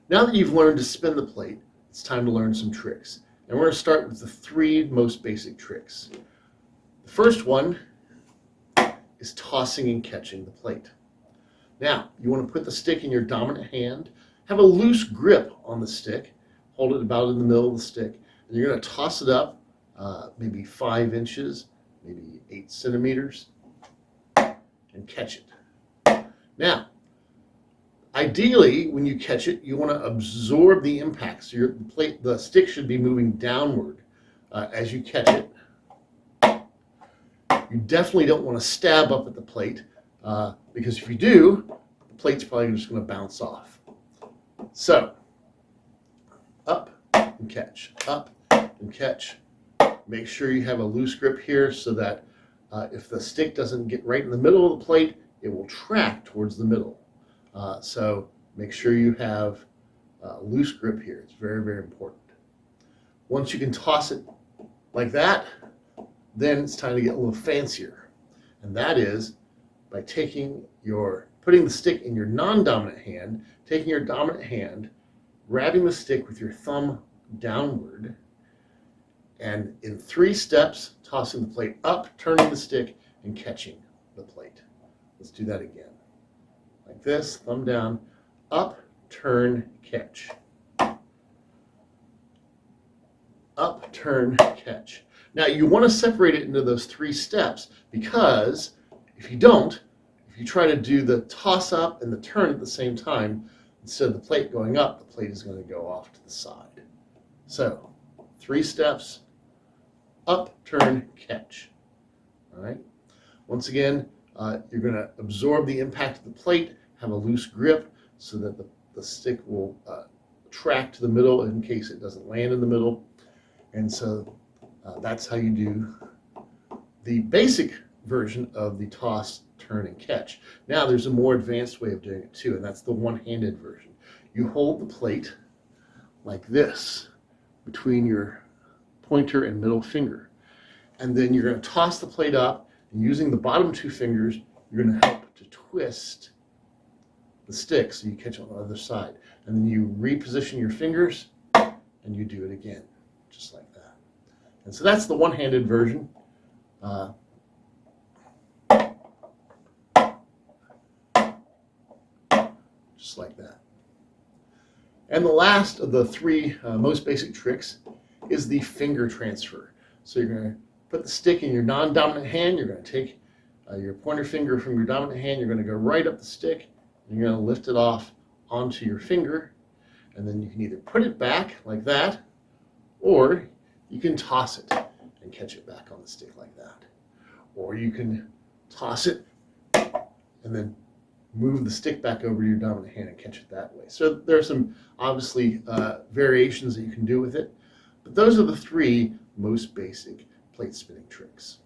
Now that you've learned to spin the plate, it's time to learn some tricks. And we're going to start with the three most basic tricks. The first one is tossing and catching the plate. Now, you want to put the stick in your dominant hand, have a loose grip on the stick, hold it about in the middle of the stick, and you're going to toss it up maybe 5 inches, maybe 8 centimeters, and catch it. Now, ideally, when you catch it, you want to absorb the impact. So the stick should be moving downward as you catch it. You definitely don't want to stab up at the plate because if you do, the plate's probably just going to bounce off. So, up and catch, up and catch. Make sure you have a loose grip here so that if the stick doesn't get right in the middle of the plate, it will track towards the middle. So make sure you have a loose grip here. It's very, very important. Once you can toss it like that, then it's time to get a little fancier. And that is by putting the stick in your non-dominant hand, taking your dominant hand, grabbing the stick with your thumb downward, and in 3 steps, tossing the plate up, turning the stick, and catching the plate. Let's do that again. Like this, thumb down, up, turn, catch. Up, turn, catch. Now you want to separate it into those 3 steps because if you don't, if you try to do the toss up and the turn at the same time, instead of the plate going up, the plate is going to go off to the side. So 3 steps, up, turn, catch. All right. Once again, you're going to absorb the impact of the plate, have a loose grip so that the stick will track to the middle in case it doesn't land in the middle. And so that's how you do the basic version of the toss, turn, and catch. Now there's a more advanced way of doing it too, and that's the one-handed version. You hold the plate like this between your pointer and middle finger. And then you're going to toss the plate up, and using the bottom 2 fingers, you're going to help to twist the stick so you catch it on the other side. And then you reposition your fingers, and you do it again, just like that. And so that's the one-handed version. Just like that. And the last of the 3 most basic tricks is the finger transfer. So you're going to put the stick in your non-dominant hand. You're going to take your pointer finger from your dominant hand. You're going to go right up the stick, and you're going to lift it off onto your finger. And then you can either put it back like that, or you can toss it and catch it back on the stick like that. Or you can toss it and then move the stick back over to your dominant hand and catch it that way. So there are some obviously variations that you can do with it, but those are the 3 most basic plate spinning tricks.